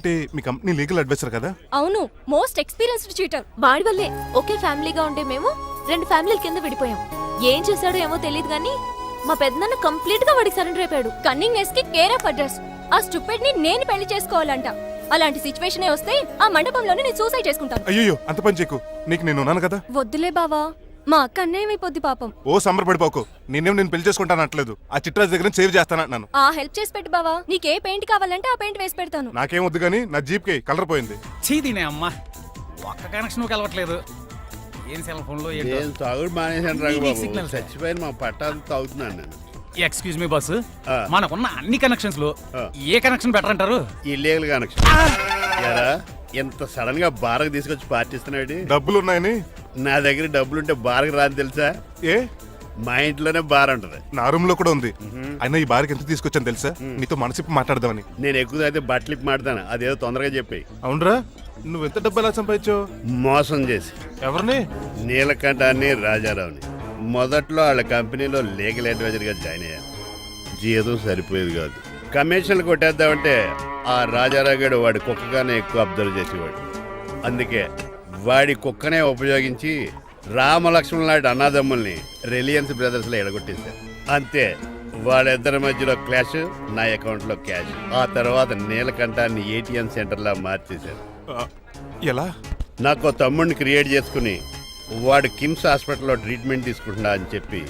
అంటే మీ company legal advisor కదా? అవును, మోస్ట్ ఎక్స్పీరియన్స్డ్ చీటర్. వాడి వల్లే ఒకే ఫ్యామిలీగా ఉండే మేము 2 ఫ్యామిలీల కింద విడిపోయాం. ఏం చేశాడో ఏమో తెలియదు కానీ మా పెద్దనాన్న కంప్లీట్ గా వాడికి సరెండర్ అయిపోయాడు. కన్నింగ్ నెస్ కి కేర్ ఆఫ్ అడ్రస్. ఆ స్టూపిడ్ ని నేను పెళ్లి చేసుకోవాలంట. అలాంటి సిచ్యువేషన్ వస్తే ఆ మండపంలోనే నేను సూసైడ్ చేసుకుంటాను. అయ్యో అంత పని చేయకు, నీకు నేను ఉన్నాను కదా. వద్దులే బావా, మా అక్క అన్యాయం అయిపోద్ది పాపం. ఓ సంబరపడిపోకు, నేను పెళ్లి చేసుకుంటాను అనట్లేదు. ఆ చిట్రాజ్ దగ్గర సేవ్ చేస్తానంటున్నాను. ఆ హెల్ప్ చేసి పెట్టు బావా. నీకే పెయింట్ కావాలంటే ఆ పెయింట్ వేసి పెడతాను. నాకేం వద్దు కానీ నా జీప్ కి కలర్ పోయింది. చీదీనే అమ్మా, ఒక్క కనెక్షన్ కలవట్లేదు. ఏం సెల్ ఫోన్ లో ఏం తాగుడు మానేశాను రాఘబాబు. చచ్చిపోయిన మా పట్టాలు తాగుతున్నాను నేను. ఎక్స్క్యూజ్ మీ బాస్, మనకున్న అన్ని కనెక్షన్స్ లో ఏ కనెక్షన్ బెటర్ అంటారు? Illegal connection. ఎంత సడన్ గా బారకు తీసుకొచ్చి పార్టీస్తున్నాడు. డబ్బులు ఉన్నాయని. నా దగ్గర డబ్బులుంటే బారకు రాని తెలుసా? ఏ మా ఇంట్లోనే బార్ ఉంటది. నా రూమ్ లో కూడా ఉంది. అయినా ఈ బార్కి ఎంత తీసుకొచ్చాను తెలుసా? నీతో మనసిప్పి మాట్లాడదామని. నేను ఎక్కువ అయితే బట్టలు ఇప్పి మాడతాను, అదేదో తొందరగా చెప్పి. అవునరా, నువ్వు ఎంత డబ్బు ఎలా సంపాదించావు? మోసం చేసి. ఎవరిని? నీలకంఠాన్ని, రాజారావుని. మొదట్లో వాళ్ళ కంపెనీలో లీగల్ అడ్వైజర్ గా జాయిన్ అయ్యాను. జీతం సరిపోయేది కాదు. కమిషన్లు కొట్టేద్దామంటే ఆ రాజారావు గారు వాడి కుక్కగానే ఎక్కువ అబ్జర్వ్ చేసేవాడు. అందుకే వాడి కుక్కనే ఉపయోగించి రామలక్ష్మణ్ లాంటి అన్నదమ్ముల్ని రిలయన్స్ బ్రదర్స్ లో ఎడగొట్టేశారు. అంతే, వాళ్ళిద్దరి మధ్యలో క్లాష్, నా అకౌంట్ లో క్యాష్. ఆ తర్వాత నీలకంఠాన్ని ATM సెంటర్ లా మార్చేశారు. ఎలా? నాకు తమ్ముడిని క్రియేట్ చేసుకుని వాడు కిమ్స్ హాస్పిటల్లో ట్రీట్మెంట్ తీసుకుంటున్నా అని చెప్పి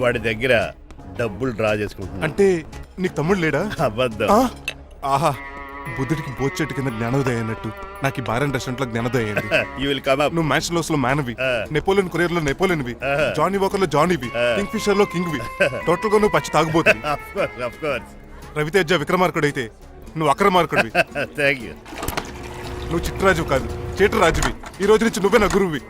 వాడి దగ్గర డబ్బులు డ్రా చేసుకుంటున్నా. అంటే నీకు తమ్ముడు లేడా? అబద్ధం. ఆహా, బుద్ధుడికి బోచెట్టు కింద జ్ఞానోదయం అన్నట్టు నాకు ఈ బార్ అండ్ రెస్టారెంట్ లో జ్ఞానోదయం అయింది. You will come up. నువ్వు మ్యాచ్ లోస్ లో మ్యాన్వి, నెపోలియన్ కొరియర్ లో నెపోలియన్వి, జానీ వాకర్ లో జానీవి, కింగ్ ఫిషర్ లో కింగ్వి. టోటల్ గా నువ్వు పచ్చి తాగుబోతుంది. Of course. రవితేజ విక్రమార్కుడు అయితే నువ్వు అక్రమార్కుడివి. Thank you. నువ్వు చిట్రాజు కాదు, చీటరాజువి. ఈ రోజు నుంచి నువ్వే నా గురువువి.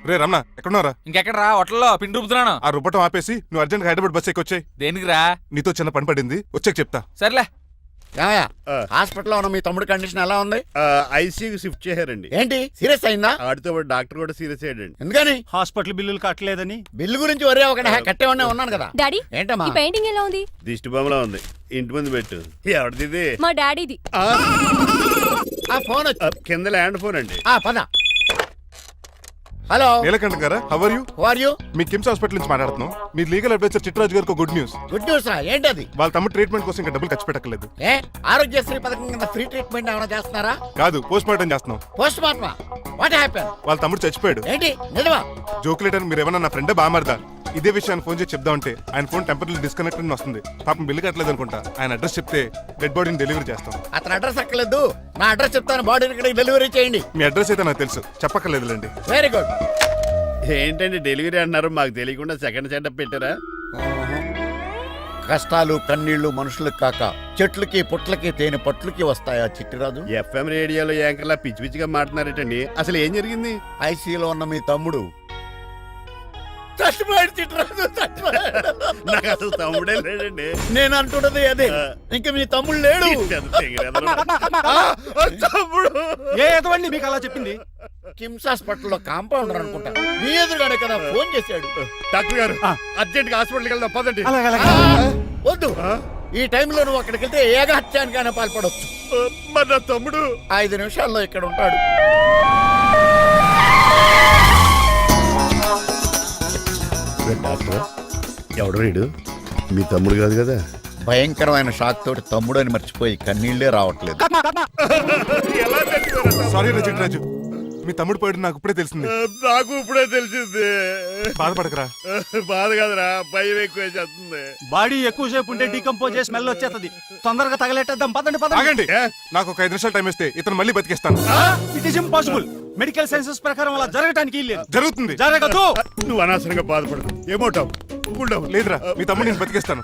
రే రమణ, ఎక్కడున్నారా? ఇంకెక్కడ రా, హోటల్లో పిండి రూపుతున్నాను. ఆ రుబ్బటం ఆపేసి నువ్వు అర్జెంట్ హైదరాబాద్ బస్ ఎక్కొచ్చాయి. దేనికి రా? నీతో చిన్న పని పడింది, వచ్చాక చెప్తా. సర్లే. హాస్పిటల్లో ఉన్న మీ తమ్ముడు కండిషన్ ఎలా ఉంది? ఐసీయూకి షిఫ్ట్ చేశారండి. ఏంటి, సీరియస్ అయిందా? ఆడితో పాటు డాక్టర్ కూడా సీరియస్ అయ్యాడండి. ఎందుకని? హాస్పిటల్ బిల్లులు కట్టలేదని. బిల్లు గురించి ఒరే ఒకటి కట్టేవాడినే ఉన్నాను కదా. డాడీ, ఏంటమ్మా ఈ పెయింటింగ్ ఎలా ఉంది? దిష్టి బొమ్మలా ఉంది, ఇంటి ముందు పెట్టు. ఎవరిది? మా డాడీది. ఆ ఫోన్ కింద ల్యాండ్ ఫోన్ అండి. పద. హలో నీలకంఠ గారా, how are you? Who are you? మీ కిమ్స్ హాస్పిటల్ నుంచి మాట్లాడుతున్నాం. మీ లీగల్ అడ్వైజర్ చిట్రాజు గారికి గుడ్ న్యూస్. గుడ్ న్యూస్ రా, ఏంటది? వాళ్ళ తమ్ముడు ట్రీట్మెంట్ కోసం ఇంకా డబ్బులు ఖర్చు పెట్టలేదు. ఆరోగ్యశ్రీ పథకం కింద ఫ్రీ ట్రీట్మెంట్ ఏమైనా చేస్తున్నారా? కాదు, పోస్ట్ మార్టం చేస్తున్నాం. పోస్ట్ మార్టమా? What happen? వాళ్ళ తమ్ముడు చచ్చిపోయాడు. ఏంటి, నిజమా? జోకులేటర్ మీరు ఏమన్నా నా ఫ్రెండ్ బామర్దా? ఇదే విషయాన్ని ఫోన్ చేసి చెప్దామంటే ఆయన ఫోన్ టెంపరీ డిస్కనెక్ట్ అని వస్తుంది. పాపం బిల్లు కట్టలేదు అనుకుంటా. ఆయన అడ్రస్ చెప్తే డెడ్ బాడీని డెలివరీ చేస్తాం. అతను అడ్రస్ అక్కర్లేదు, నా అడ్రస్ చెప్తాను, బాడీని ఇక్కడికి డెలివరీ చేయండి. మీ అడ్రస్ అయితే నాకు తెలుసు, చెప్పక్కర్లేదులేండి. Very good. ఏంటండి డెలివరీ అంటున్నారు, మాకు తెలియకుండా సెకండ్ సెటప్ పెట్టారా? కష్టాలు కన్నీళ్లు మనుషులకు కాక చెట్లకి పుట్లకి తేనె పట్లకి వస్తాయా చిట్టిరాజు? FM రేడియోలో యాంకర్లా పిచ్చి పిచ్చిగా మాట్లాడారేటండి. అసలు ఏం జరిగింది? ఐసీలో ఉన్న మీ తమ్ముడు చచ్చిపోయాడు చిట్టిరాజు, చచ్చిపోయాడు. నాకు అసలు తమ్ముడే లేడండి. నేను అంటున్నది అదే, ఇంకా మీ తమ్ముడు లేడు. తమ్ముడు ఏ ఎదవండి మీకు అలా చెప్పింది? కిమ్స్ హాస్పిటల్లో కాంపౌండర్ అనుకుంటా, మీ ఎదురుగానే కదా ఫోన్ చేశాడు. డాక్టర్ గారు అర్జెంట్ గా హాస్పిటల్కి వెళ్దాం పదండి. వద్దు, ఈ టైంలో నువ్వు అక్కడికి వెళ్తే ఏకహత్యానికైనా పాల్పడవచ్చు. మరి నా తమ్ముడు 5 నిమిషాల్లో ఇక్కడ ఉంటాడు. డాక్టర్ ఎవడు రీడు? మీ తమ్ముడు కాదు కదా? భయంకరమైన షాక్ తోటి తమ్ముడు అని మర్చిపోయి కన్నీళ్లే రావట్లేదు. సారీ రా చిట్రాజు, మీ తమ్ముడు పోయాడు నాకు ఇప్పుడే తెలిసింది. నాకు ఇప్పుడే తెలిసింది. బాధపడకరా. బాధ కాదురా, భయం ఎక్కువ చేస్తుంది. బాడీ ఎక్కువసేపు ఉంటే డీకంపోజ్ చేసి స్మెల్ వచ్చేస్తుంది. తొందరగా తగలెట్టేద్దాం, పదండి పదండి. ఆగండి, నాకు ఒక 5 నిమిషాలు టైం ఇస్తే ఇతను మళ్ళీ బతికేస్తాను. It is impossible. Medical sciences ప్రకారం అలా జరగటానికి లేదు. జరుగుతుంది. జరగదు. నువ్వు అనవసరంగా బాధపడదు. ఏమోటావు? లేదురా, మీ తమ్ముడు నేను బతికేస్తాను.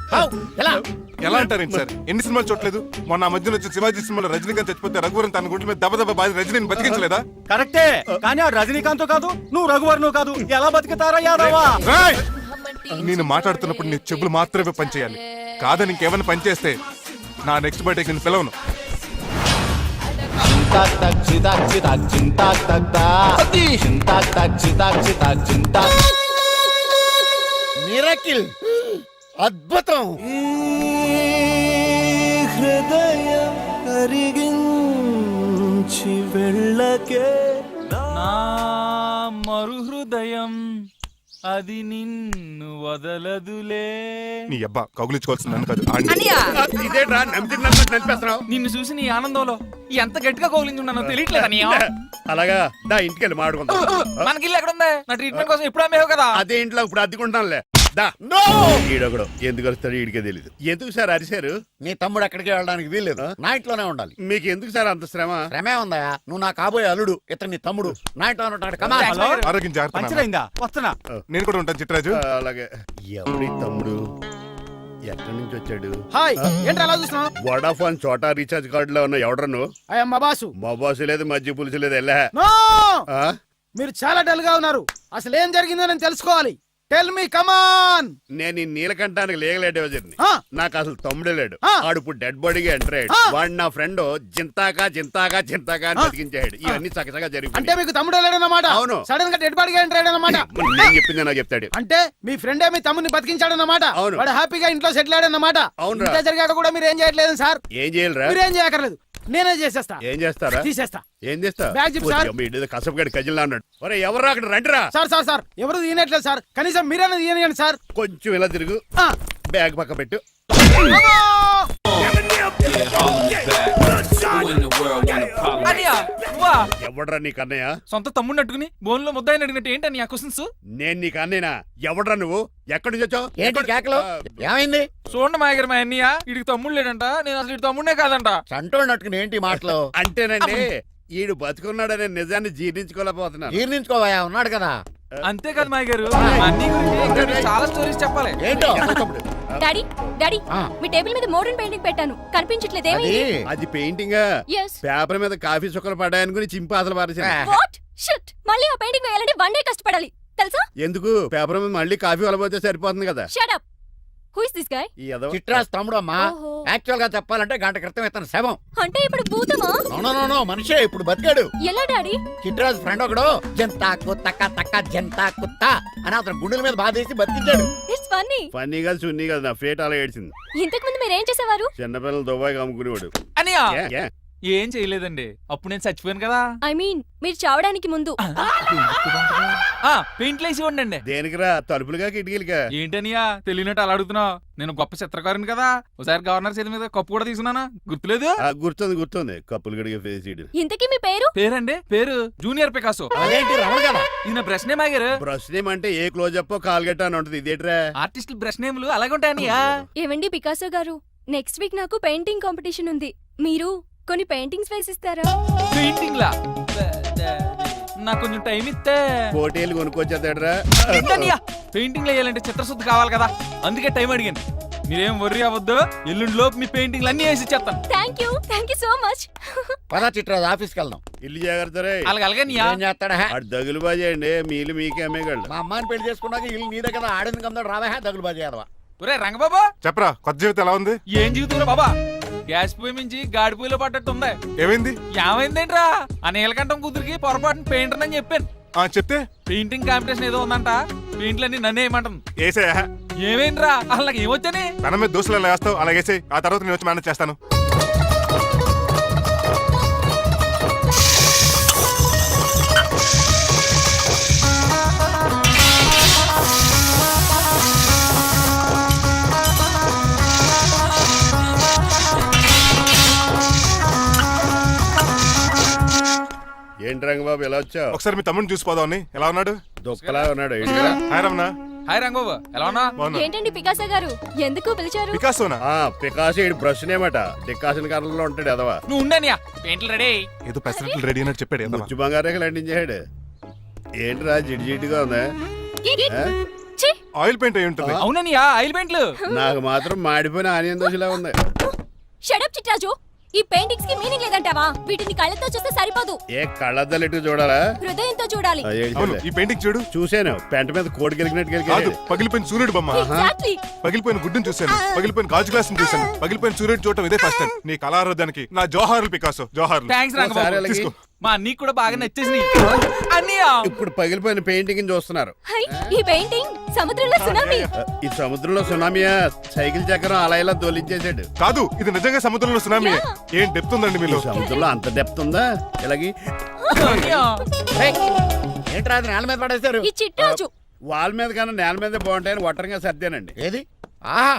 ఎలా అంటారేంటి సార్? ఎన్ని సినిమాలు చూడలేదు? మొన్న ఆ మధ్యన వచ్చి శివాజీ సినిమాలో రజనీకాంత్ చచ్చిపోతే రఘువరన్ తన గుండె మీద దెబ్బ బాధ రజనీని బతికించలేదా? కరెక్టే, కానీ ఆ రజనీకాంత్ కాదు, నువ్వు రఘువర్ను కాదు. ఎలా బతికితారా యాదవా? నేను మాట్లాడుతున్నప్పుడు నీ చెవులు మాత్రమే పనిచేయాలి. కాదని ఇంకేమైనా పనిచేస్తే నా నెక్స్ట్ బర్త్డేకి నేను పిలవను. మిరకిల్, అద్భుతం. హృదయం కరిగింది విడిచి వెళ్ళకే నా మరు హృదయం అది నిన్ను వదలదులే. నీ అబ్బా కౌగులించుకోవాల్సింది నన్ను కాదు ఆడిని. ఇదేట్రా నమ్మితే నడిపేస్తున్నావు? నిన్ను చూసి నీ ఆనందంలో ఎంత గట్టిగా కౌలించున్నానో తెలియట్లేదా నీ అలాగా దా ఇంటికి వెళ్ళి మాడుకుందాం. మనకి ఇల్లు ఎక్కడ ఉంది? నా ట్రీట్మెంట్ కోసం ఎప్పుడు అమ్మేవు కదా. అదే ఇంట్లో ఇప్పుడు అద్దెకుంటానులే. దా ఈడొకడు ఎందుకు వస్తాడు ఈడికే తెలీదు. ఎందుకు సార్ అరిశారు? నీ తమ్ముడు ఎక్కడికి వెళ్ళడానికి వీల్లేదు, నా ఇంట్లోనే ఉండాలి. మీకు ఎందుకు సార్ అంత శ్రమ? శ్రమే ఉందా? నువ్వు నా కాబోయే అల్లుడు, ఇతను నీ తమ్ముడు, నా ఇంట్లోనే ఉంటాడు. కమా. హలో ఆరోగ్యం జాగ్రత్త నాన్న. పంచరైందా? వస్తున్నా. నేను కూడా ఉంటాను చిట్రాజు. అలాగే. ఎవరి తమ్ముడు ఎక్కడి నుంచి వచ్చాడు? హాయ్ ఏంటి అలా చూస్తున్నావు? వడాఫోన్ చోటా రీఛార్జ్ కార్డు లో ఉన్న ఎవడరా నువ్వు? అయ్యమ్మ బాసు. మా బాసు లేదు, మజ్జి పులుసు లేదు. వెళ్ళా నో! మీరు చాలా డల్ గా ఉన్నారు. అసలు ఏం జరిగిందో నేను తెలుసుకోవాలి. టెల్ మీ కమాన్. నేను ఈ నీలకంఠానికి లేగలేటేవాడిని. నాకు అసలు తమ్ముడే లేడు. ఆ. ఆడు ఇప్పుడు డెడ్ బాడీగా ఎంటర్ అయ్యాడు. ఆ. వాడు నా ఫ్రెండ్ జింతాకా జింతాకా జింతాకా అని బతికించాడు. ఇవన్నీ చక్కగా అంటే జరిగిపోయి మీకు తమ్ముడు లేడన్నమాట. అవును. సడన్ గా డెడ్ బాడీగా ఎంటర్ అయ్యాడన్నమాట. నేను చెప్పింది నాకు చెప్తాడు. అంటే మీ ఫ్రెండే మీ తమ్ముని బతికించాడన్నమాట. అవును. వాడు హ్యాపీగా ఇంట్లో సెటిల్ అయ్యాడన్నమాట. అవునురా. ఇంత జరిగాక కూడా మీరు ఏం చేయట్లేదు సార్. ఏం చేయాలిరా? మీరేం చేయక్కర్లేదు, నేనే చేసేస్తా. ఏం చేస్తారా? తీసేస్తా. ఏం చేస్తా? బ్యాగ్ చెప్పు సార్. కసపగడి కజిల్లా అన్నాడు. ఒరే ఎవరు అక్కడ రండిరా. సార్ సార్ సార్ ఎవరు తీయనట్లేదు సార్. కనీసం మీరైనా తీయనియండి సార్. కొంచెం ఇలా తిరుగు. ఆ. బ్యాగ్ పక్క పెట్టు. అనియా నువ్వా? ఎవడ్రా నీ కన్నయ్య? సొంత తమ్ముడిని అట్టుకుని బోన్లో ముద్దాయిని అడిగినట్టు ఏంటని ఆ క్వశ్చన్స్? నేను నీ కన్నయ్యనా? ఎవడ్రా నువ్వు? ఎక్కడి నుంచి వచ్చావు? ఏంటి కేకలు? ఏమైంది? చూడండి మా దగ్గర మా అన్నయ్య వీడికి తమ్ముడు లేడంట. నేను అసలు ఇటు తమ్ముడే కాదంట. చంటోడు నట్టుకుని ఏంటి మాటలు? అంటేనండి ఈడు బతుకున్నాడనే నిజాన్ని జీర్ణించుకోలేకపోతున్నాను. జీర్ణించుకోవా, ఉన్నాడు కదా. అంతేకాదు మా గారు, మా అన్నయ్య గురించి ఇంకా మీకు చాలా స్టోరీస్ చెప్పాలి. ఏంటో తమ్ముడు? డాడీ డాడీ ఆ. మీ టేబుల్ మీద మోడర్న్ పెయింటింగ్ పెట్టాను, కనిపించట్లేదు. అది ఏమైంది? అది పెయింటింగ్. Yes. పేపర్ మీద కాఫీ చుక్కలు పడ్డాయని గురించి చింపాసలు పారేసాను. What? Shit! మళ్ళీ ఆ పెయింటింగ్ వేయాలంటే 1 డే కష్టపడాలి తెలుసా? ఎందుకు? పేపర్ మీద మళ్ళీ కాఫీ వలపోతే సరిపోతుంది కదా. Shut up. Who is this guy? ఈ ఎదవ. చిట్రాజ్ తమ్ముడు అమ్మా. ఓహో. యాక్చువల్ గా చెప్పాలంటే గంట క్రితం ఇతను శవం. అంటే ఇప్పుడు భూతమా? నో మనిషే ఇప్పుడు బతికాడు. ఎలా డాడీ? చిట్రాజ్ ఫ్రెండ్ ఒకడు జంతాకు తక్క తక్క జంతా కుత్త అని అతను గుండెల మీద బాధేసి బతికించాడు. It's funny. ఫన్నీ కాదు, సున్నీ కాదు, నా ఫేట్ అలా ఏడ్చింది. ఇంతకు ముందు మీరు ఏం చేసేవారు? చిన్నపిల్లలు దుబాయ్ అమ్ముకునేవాడు. అనియా ఏ, ఏ? ఏం చేయలేదండి, అప్పుడు నేను చచ్చిపోయాను కదా. ఐ మీన్ మీరు చావడానికి ముందు. పెయింట్లు వేసి ఉండండి. దేనికిరా? తలుపులుగా కిటికీలుగా? ఏంటనియా తెలియనట్టు అలా అడుగుతున్నావు? నేను గొప్ప చిత్రకారుని కదా. ఒకసారి గవర్నర్ చేతి మీద కప్పు కూడా తీసుకున్నానా? గుర్తులేదు? గుర్తుంది కప్పులు గడిగే ఫేస్ ఇడు. ఇంతకీ మీ పేరు? పేరండి పేరు జూనియర్ పికాసో. అదేంటి రమణ కదా? ఈయన బ్రష్ నేమ్ ఆగారు. బ్రష్ నేమ్ అంటే ఏ క్లోజప్ కాల్గట్ట అని ఉంటది. ఇదేట్రా? ఆర్టిస్టుల బ్రష్ నేమ్లు అలాగే ఉంటాయనియా. ఏవండి పికాసో గారు, నెక్స్ట్ వీక్ నాకు పెయింటింగ్ కాంపిటీషన్ ఉంది. మీరు కొన్ని పెయింటింగ్స్ వేసిస్తారా? పెయింటింగ్ లా నాకు కొంచెం టైం ఇస్తే. కోటేలు కొనుక్కొచ్చేదేట్రా? పెయింటింగ్ వేయాలంటే చిత్రశుద్ధి కావాలి కదా, అందుకే టైం అడిగాను. మీరేం వర్రీ అవ్వద్దు, ఎల్లుండి లోపు మీ పెయింటింగ్లు అన్ని వేసి ఇచ్చేస్తాను. Thank you so much. పదా చిట్రాజ్ ఆఫీస్కి వెళ్దాం. ఇల్లు జాగ్రత్త రే. అలాగనియా ఏం చేస్తాడా? అటు దగులు బాజీ అండి, మీలు మీకే అమ్మేగాళ్ళు. మా అమ్మాయిని పెళ్లి చేసుకున్నాక ఇల్లు నీదే కదా, ఆడింది కమ్దాడు రావా దగులు బాజీ అదవా. ఒరే రంగబాబా, చెప్పరా కొత్త జీవితం ఎలా ఉంది? ఏం జీవితంలో బాబా, గ్యాస్ పొయ్యి మించి గాడి పొయ్యిలో పడ్డట్టు ఉంది. ఏమైంది? ఏమైందేంట్రా? ఆ నీలకంఠం కూతురికి పొరపాటున పెయింటర్ అని చెప్పాను. చెప్తే పెయింటింగ్ కాంపిటీషన్ ఏదో ఉందంట, పెయింట్లన్నీ నన్నే ఏమంటుంది. ఏసే ఏమైందిరా? అసలు నాకు ఏమొచ్చని? తన మీద దోశలు ఎలా వేస్తావు అలాగేసే, ఆ తర్వాత నేను వచ్చి మేనేజ్ చేస్తాను. ఏంటి రంగబాబు ఎలా వచ్చావు? ఒకసారి మీ తమ్ముడిని చూసిపోదామని. ఎలా ఉన్నాడు? దుఃఖలా ఉన్నాడు. హాయ్ రమణ. హాయ్ రంగబాబు, ఎలా ఉన్నా? బాగున్నా. ఏంటండి పికాసో గారు, ఎందుకు పిలిచారు? పికాసోనా? పికాసి బ్రష్ నేమట డికాషన్ కర్రలో ఉంటాడు ఎదవా. నువ్వు ఉండనియా, పెయింట్లు రెడీ. ఏదో పెసరట్లు రెడీ అయినట్టు చెప్పాడు ఏదో. ముచ్చు బంగారే లండించాడు. ఏంట్రా జిడ్జిడ్డుగా ఉందా? ఛీ! ఆయిల్ పెయింట్ అయి ఉంటుంది. అవుననియా, ఆయిల్ పెయింట్లు. నాకు మాత్రం మాడిపోయిన ఆనియన్ దోశలా ఉంది. షట్ అప్ చిట్రాజు, ఈ పెయింటింగ్స్ కి మీనింగ్ లేదంటావా? వీటిని కళ్ళతో చూస్తే సరిపోదు, ఏ కళ్ళద్దలెట్టు చూడాలా? హృదయంతో చూడాలి. అవును, ఈ పెయింటింగ్ చూడు. చూశాను, పెంట మీద కోడి గెలిగినట్టు కాదు, గెలిగాడు. పగిలిపోయిన సూర్యుడు బొమ్మ. Exactly. పగిలిపోయిన గుడ్డును చూశాను, పగిలిపోయిన గాజు గ్లాస్ చూశాను, పగిలిపోయిన సూర్యుడు చూడటం ఇదే ఫస్ట్ టైం. నీ కళారోధానికి నా జోహార్లు పికాసో, జోహార్లు. థ్యాంక్స్ ఒకసారి రంగబాబు. అలాగే. తీసుకో. మా అన్నీ కూడా బాగా నచ్చేసినాయి అన్నయ్య. ఇప్పుడు పగిలిపోయిన పెయింటింగ్ చూస్తున్నారు. హై, ఈ పెయింటింగ్ సముద్రంలో సునామీ. ఈ సముద్రంలో సునామీయా? సైకిల్ చక్రం అలా ఇలా దొలించేసాడు. కాదు, ఇది నిజంగా సముద్రంలో సునామీ. ఏం డెప్త్ ఉందండి మీలో? సముద్రంలో అంత డెప్త్ ఉందా? ఇలాగి అన్నయ్య. రేయ్, ఏంట్రా అది నేల మీద పడేశారు? ఈ చిట్రాజు వాల్ మీద కన్నా నేల మీద బాగుంటాయని ఒట్టరంగా సర్దానండి. ఏది? ఆహా,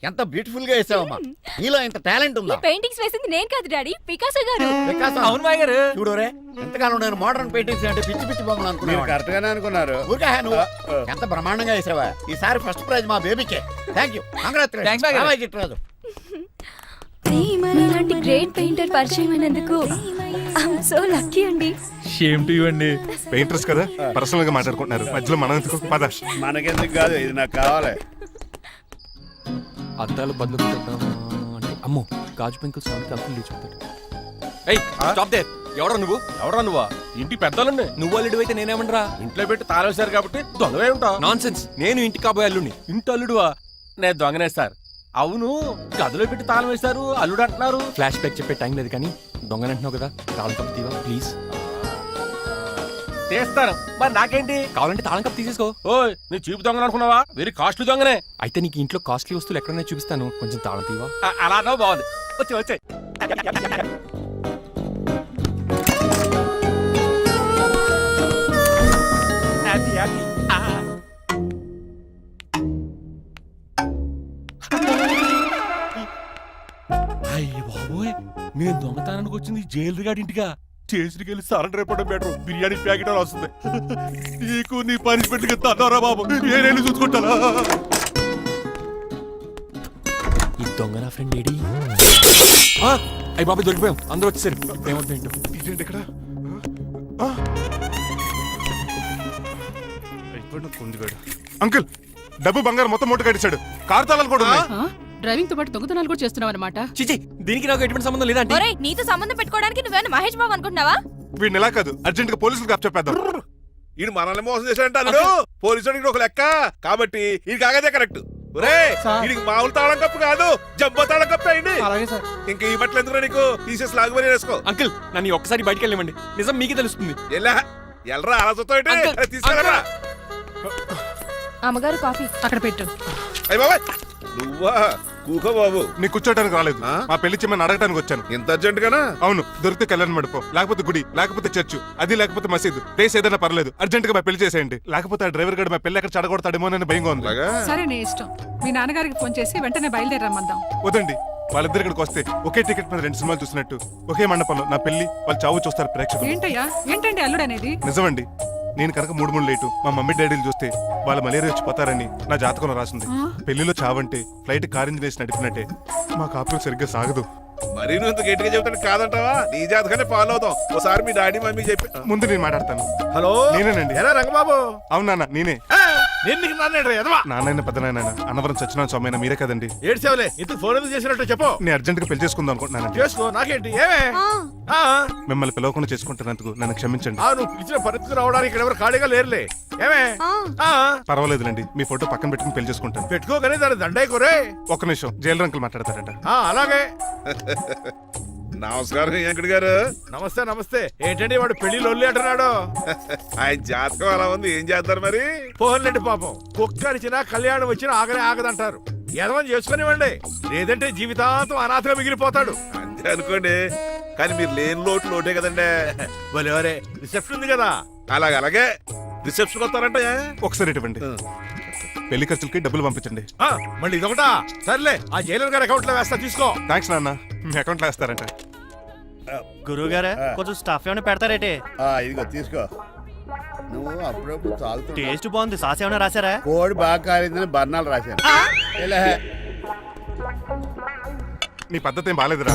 ఎంత బ్యూటిఫుల్ గా వేసావమ్మా. నీలో ఇంత టాలెంట్ ఈ ఉందా? పెయింటింగ్స్ వేసింది నేను కాదు డాడీ, పికాసో గారు. వికాసం. అవును మాయ గారు. చూడురే, ఎంతకాలం నేను మోడర్న్ పెయింటింగ్స్ అంటే పిచ్చి పిచ్చి బొమ్మలు మీరు అనుకున్నాను. కరెక్ట్ గానే అనుకున్నారు. ఊరికే నువ్వు ఎంత బ్రహ్మాండంగా వేసావా. ఈసారి ఫస్ట్ ప్రైజ్ మా బేబీకే. థ్యాంక్ యూ, Thanks, బాగా. చిట్రాజు. ఇలాంటి గ్రేట్ పెయింటర్ పరిచయం అయినందుకు ఐఎమ్ సో లక్కీ అండి. షేమ్ టు యు అండి. పెయింటర్స్ కదా, పర్సనల్ గా మాట్లాడుకుంటున్నారు. మధ్యలో మనం ఎందుకు? పద. మనకెందుకు కాదు, ఇది నాకు కావాలి. అద్దాలు బదులు పెట్టేద్దామా అంటే అమ్మో గాజు పెంకులు సౌండ్ కలిపి లేచిపోతాడు. ఏయ్ స్టాప్ దే. ఎవరా నువ్వు? ఎవరా నువ్వా? ఇంటి పెద్దలండి. నువ్వు అల్లుడు అయితే నేనేమనరా? ఇంట్లో పెట్టి తాళేశారు కాబట్టి దొంగవే ఉంటావు. Non sense. నేను ఇంటి కాబోయే అల్లుడిని. ఇంటి అల్లుడువా? నేను దొంగనే సార్. అవును, గదిలో పెట్టి తాళం వేశారు, అల్లుడు అంటున్నారు. ఫ్లాష్ బ్యాక్ చెప్పే టైం లేదు కానీ దొంగనంటున్నావు కదా, తాళం కప్పు తీవా ప్లీజ్. చేస్తాను, మరి నాకేంటి? కావాలంటే తాళం కప్పు తీసేసుకో. ఓయ్, నీ చీపు దొంగను అనుకున్నావా? వెరీ కాస్ట్లీ దొంగనే. అయితే నీకు ఇంట్లో కాస్ట్లీ వస్తువులు ఎక్కడైనా చూపిస్తాను, కొంచెం తాళం తీవా. అలా అన్నావు, బాగుంది. వచ్చి వచ్చాయి. అయ్య బాబోయ్, నేను దొంగతనానికి వచ్చింది జైలు గాడి ఇంటిగా. స్టేషన్కి వెళ్ళి సరెండర్ అయిపోవడం బెటర్. బిర్యానీ ప్యాకెట్ అని వస్తుంది. నీకు నీ పనిష్మెంట్ కి తన్నారా బాబు, నేనేళ్ళు చూసుకుంటానా? ఈ దొంగ నా ఫ్రెండ్ ఏడి? అయ్యి బాబు దొరికిపోయాం, అందరూ వచ్చేసారు. ఏమవుతుంది ఏంటో. ఇదేంటి ఇక్కడ? అంకుల్, డబ్బు బంగారం మొత్తం మూట కట్టించాడు. కారు తాళాలు కూడా ఉన్నాయి. డ్రైవింగ్ తో పాటు దొంగతనాలు కూడా చేస్తున్నావు అనమాట. చిచి, దీనికి నాకు ఎటువంటి సంబంధం లేదంటే. ఒరేయ్, నీతో సంబంధం పెట్టుకోవడానికి నువ్వేనా మహేష్ బాబు అనుకుంటున్నావా? వీడిని ఎలా కాదు, అర్జెంట్ గా పోలీసులకు అప్పచెప్పేద్దాం. ఈయన మనల్ని మోసం చేశాడంట అన్నాడు. పోలీసుడికి ఒక లెక్క కాబట్టి ఇది కాగదే కరెక్ట్. ఇది మామూలు తాళం కప్పు కాదు, జంబో తాళం కప్పు అయింది. ఇంకా ఈ బట్టలు ఎందుకు నీకు? తీసేసి లాగుమని వేసుకో. అంకుల్, నన్ను ఒక్కసారి బయటికి వెళ్ళమండి, నిజం మీకే తెలుస్తుంది. ఎల్రా అలా చూస్తావు, తీసుకెళ్ళరా. అమ్మగారు కాఫీ అక్కడ పెట్టు. అయ్య బాబాయ్, నువ్వా? కూకో బాబు. నీ కూర్చోటానికి రాలేదు, మా పెళ్లి చిమ్మని అడగటానికి వచ్చాను. ఇంత అర్జెంట్ గానా? అవును, దొరికితే కళ్యాణ మండపం, లేకపోతే గుడి, లేకపోతే చర్చ్, అది లేకపోతే మసీదు, ప్లేస్ ఏదైనా పర్లేదు. అర్జెంట్ గా మా పెళ్లి చేసేయండి. లేకపోతే ఆ డ్రైవర్ గడు మా పెళ్లి ఎక్కడ చెడగొడతాడేమో అని భయంగా ఉంది. సరే నీ ఇష్టం. మీ నాన్నగారికి ఫోన్ చేసి వెంటనే బయలుదేరమ్మందాం. వదండి, వాళ్ళిద్దరు ఇక్కడికి వస్తే ఒకే టికెట్ మీద 2 సినిమాలు చూసినట్టు, ఒకే మండపంలో నా పెళ్లి, వాళ్ళు చావు చూస్తారు ప్రేక్షకులు. ఏంటయ్యా, ఏంటండి అల్లుడు అనేది? నిజమండి, నేను కనుక 3 లేటు మా మమ్మీ డాడీలు చూస్తే వాళ్ళ మలేరియా వచ్చిపోతారని నా జాతకంలో రాసింది. పెళ్లిలో చావంటే ఫ్లైట్ కార్ ఇంజిన్ వేసి నడిపినట్టే. మా కాపురం సరిగ్గా సాగదు. మరి నువ్వు ఇంత గట్టిగా చెబుతాను కాదంటావా? నీ జాతకాన్ని ఫాలో అవుతాం. ఒకసారి మీ డాడీ మమ్మీ చెప్పి. ముందు నేను మాట్లాడతాను. హలో, నేనేనండి. ఎలా రంగబాబు? అవును నాన్న, నేనే. నేను నీకు నాన్న నాన్న పెద్ద నాయన అన్నవరం సత్యనారాయణ స్వామి అయినా మీరే కదండి. ఏడ్చేవలే, ఇంతకు ఫోన్ ఎందుకు చేసినట్టు చెప్పు. నేను అర్జెంట్ గా పెళ్లి చేసుకుందాం అనుకుంటున్నానండి. చేసుకో, నాకేంటి? ఏమే మిమ్మల్ని పిలవకుండా చేసుకుంటున్నందుకు నన్ను క్షమించండి. నువ్వు పిలిచిన పరిస్థితి రావడానికి ఇక్కడ ఎవరు ఖాళీగా లేరులే. ఏమే పర్వాలేదులేండి, మీ ఫోటో పక్కన పెట్టుకుని పెళ్లి చేసుకుంటాను. పెట్టుకోగానే దాని దండాయి కోరే. ఒక్క నిమిషం, జైలు అంకుల్ మాట్లాడతారంట. అలాగే. నమస్కారం వెంకట గారు. నమస్తే నమస్తే. ఏంటండి వాడు పెళ్లి లొల్లి అంటున్నాడు? ఆయన జాతకం అలా ఉంది, ఏం చేస్తారు మరి? పోన్లేండి పాపం, కుక్క అరిచినా కళ్యాణం వచ్చినా ఆగనే ఆగదంటారు. ఎదవని చేసుకునివ్వండి, లేదంటే జీవితాంతం అనాథగా మిగిలిపోతాడు. అంతే అనుకోండి, కానీ మీరు లేని లోటు లోటే కదండి. భలేవరే, రిసెప్షన్ ఉంది కదా. అలాగే రిసెప్షన్ వస్తారంట. ఒకసారి ఇటువంటి పెళ్లి ఖర్చులకి డబ్బులు పంపించండి. మళ్ళీ ఇదొకటా? సర్లే, ఆ జైలర్ గారి అకౌంట్ లో వేస్తా, తీసుకో. థ్యాంక్స్ నాన్న, మీ అకౌంట్ లో వేస్తారంట. గురువు గారా, కొంచెం స్టఫ్ ఏమైనా పెడతారేటే? ఇదిగో తీసుకో. నువ్వు అప్పుడప్పుడు తాగుతూ. టేస్ట్ బాగుంది, సాస్ ఏమైనా రాశారా? కోడి బాగా కాలిందని బర్ణాలు రాశాను. నీ పద్ధతి ఏం బాగాలేదురా.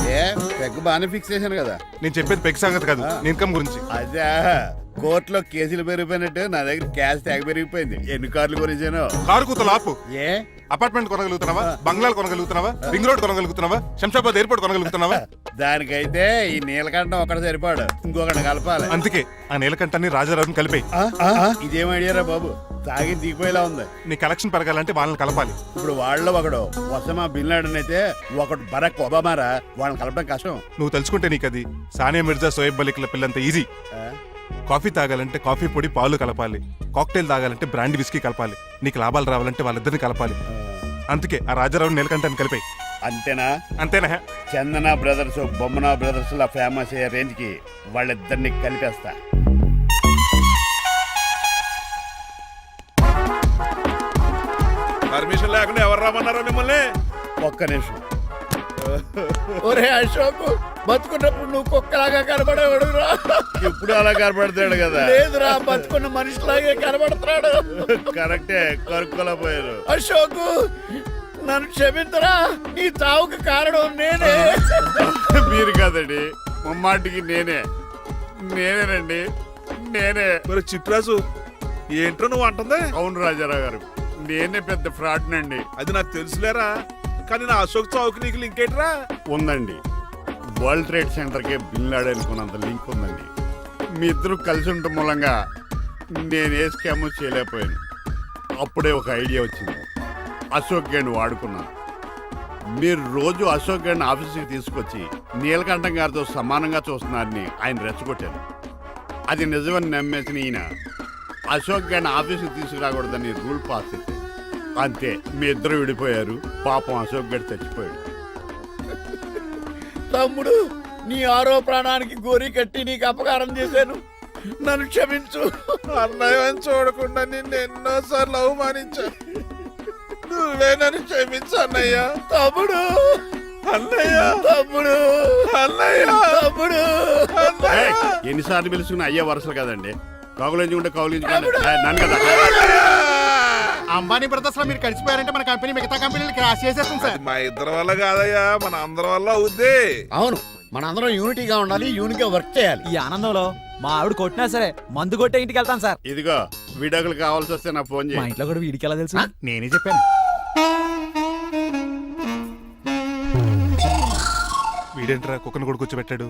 పెగ్ బాగానే ఫిక్స్ చేశాను కదా. నేను చెప్పేది పెగ్ సంగతి కాదు, నీ ఇన్కమ్ గురించి. అదే కోర్టులో కేసులు పెరిగిపోయినట్టు నా దగ్గర క్యాష్ తెగ పెరిగిపోయింది. ఎన్ని కార్లు కొనిచ్చాను? కారు కూతలు ఆపు. ఏ అపార్ట్మెంట్ కొనగలుగుతున్నావా? బంగ్లాలు కొనగలుగుతున్నావా? రింగ్ రోడ్ కొనగలుగుతున్నావా? శంషాబాద్ ఎయిర్పోర్ట్ కొనగలుగుతున్నావా? దానికైతే ఈ నీలకంఠం ఒకటి సరిపాడు, ఇంకొకటి కలపాలి. అందుకే ఆ నీలకంఠాన్ని రాజారావుని కలిపే. ఇదేం ఐడియారా బాబు, తాగి దిగిపోయేలా ఉంది. నీ కలెక్షన్ పెరగాలంటే వాళ్ళని కలపాలి. ఇప్పుడు వాళ్ళలో ఒకడు ఒసమా బిన్ లాడెన్ అయితే ఒకడు బరాక్ ఒబామారా, వాళ్ళని కలపడం కష్టం. నువ్వు తెలుసుకుంటే నీకు అది సానియా మిర్జా, సోయబ్ మలిక్ల పిల్లంత ఈజీ. కాఫీ తాగాలంటే కాఫీ పొడి పాలు కలపాలి. కాక్టైల్ తాగాలంటే బ్రాండ్ విస్కీ కలపాలి. నీకు లాభాలు రావాలంటే వాళ్ళిద్దరిని కలపాలి. అందుకే ఆ రాజారావు నీలకంఠాన్ని కలిపాయి. అంతేనా? అంతేనా? చందన బ్రదర్స్, బొమ్మన బ్రదర్స్ లా ఫేమస్ అయ్యే రేంజ్ కి వాళ్ళిద్దరిని కలిపేస్తా. పర్మిషన్ లేకుండా ఎవరు రమ్మన్నారో మిమ్మల్ని? ఒక్క నిమిషం. ఒరే అశోక్, బతుకున్నప్పుడు నువ్వు కుక్కలాగా కనబడేవాడురా. ఇప్పుడు అలా కనపడతాడు కదా. లేదురా, బతుకున్న మనిషిలాగే కనబడుతున్నాడు. కరెక్టే, కరుక్కోలా పోయారు. అశోక్, నన్ను క్షమించరా, నీ చావుకి కారణం నేనే. మీరు కాదండి, ముమ్మాటికి నేనేనండి, నేనే. మరి చిట్రాజు, ఏంట్రో నువ్వు అంటుంది? అవును రాజారావు గారు, నేనే పెద్ద ఫ్రాడ్ నండి. అది నాకు తెలుసులేరా, కానీ నా అశోక్ చావుకి నీకు లింక్ ఏంట్రా? ఉందండి, వరల్డ్ ట్రేడ్ సెంటర్ కి బిన్ లాడెన్ అనుకున్నంత లింక్ ఉందండి. మీ ఇద్దరు కలిసి ఉండటం మూలంగా నేను ఏ స్కామ్ చేయలేకపోయాను. అప్పుడే ఒక ఐడియా వచ్చింది, అశోక్ గేణ్ వాడుకున్నాను. మీరు రోజు అశోక్ గేణ్ ఆఫీస్కి తీసుకొచ్చి నీలకంఠం గారితో సమానంగా చూస్తున్నారని ఆయన రెచ్చగొట్టారు. అది నిజమని నమ్మేసిన ఈయన అశోక్ గేణ్ ఆఫీస్కి తీసుకురాకూడదని రూల్ పాస్ చేశారు. అంతే, మీ ఇద్దరు విడిపోయారు. పాపం అశోక్ గేణ్ చచ్చిపోయాడు. తమ్ముడు, నీ ఆరో ప్రాణానికి గోరి కట్టి నీకు అపకారం చేశాను, నన్ను క్షమించు. అన్నయ్య చూడకుండా నిన్ను ఎన్నోసార్లు అవమానించా, నువ్వే నన్ను క్షమించు అన్నయ్య. తమ్ముడు, అన్నయ్య, తమ్ముడు, అన్నయ్య, తమ్ముడు. ఏయ్, ఎన్నిసార్లు పిలుచుకున్న అయ్యే వరుసలు కదండి. కౌగులించుకుంటే కౌగులించుకుంటే నన్ను కదా. అంబానీ బ్రదర్స్ లో మీరు కలిసిపోయారంటే మన కంపెనీ మిగతా కంపెనీలు క్రాష్ చేసేస్తుంది సార్. మా ఇద్దరి వల్ల కాదయ్యా, మన అందరి వల్ల అవుద్ది. అవును, మనందరం యూనిటీగా ఉండాలి, యూనిట్గా వర్క్ చేయాలి. ఈ ఆనందంలో మా ఆవిడ కొట్టినా సరే మందు కొట్టే ఇంటికి వెళ్తాను సార్. ఇదిగో, విడాకులు కావాల్సి వస్తే నాకు ఫోన్ మా చేయి. ఇంట్లో కూడా వీడికి ఎలా తెలుసు? నేనే చెప్పాను. వీడేంట్రా కుక్కను కూడా కూర్చోబెట్టాడు?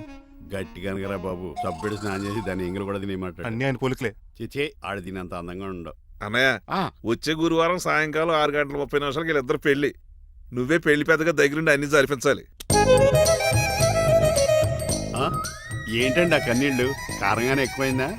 గట్టిగా అనగరా బాబు, సబ్బెడు స్నానం చేసి దాన్ని ఎంగిలి కూడా తినేయమంటాడు. అన్ని ఆయన పోలికలే. చిచే, ఆడు తినంత అందంగా ఉండవు. అన్నయ్య, వచ్చే గురువారం సాయంకాలం 6:30 వీళ్ళిద్దరు పెళ్లి. నువ్వే పెళ్లి పెద్దగా దగ్గరుండి అన్ని జరిపించాలి. ఏంటండి ఆ కన్నీళ్ళు? కారంగానే ఎక్కువైందా?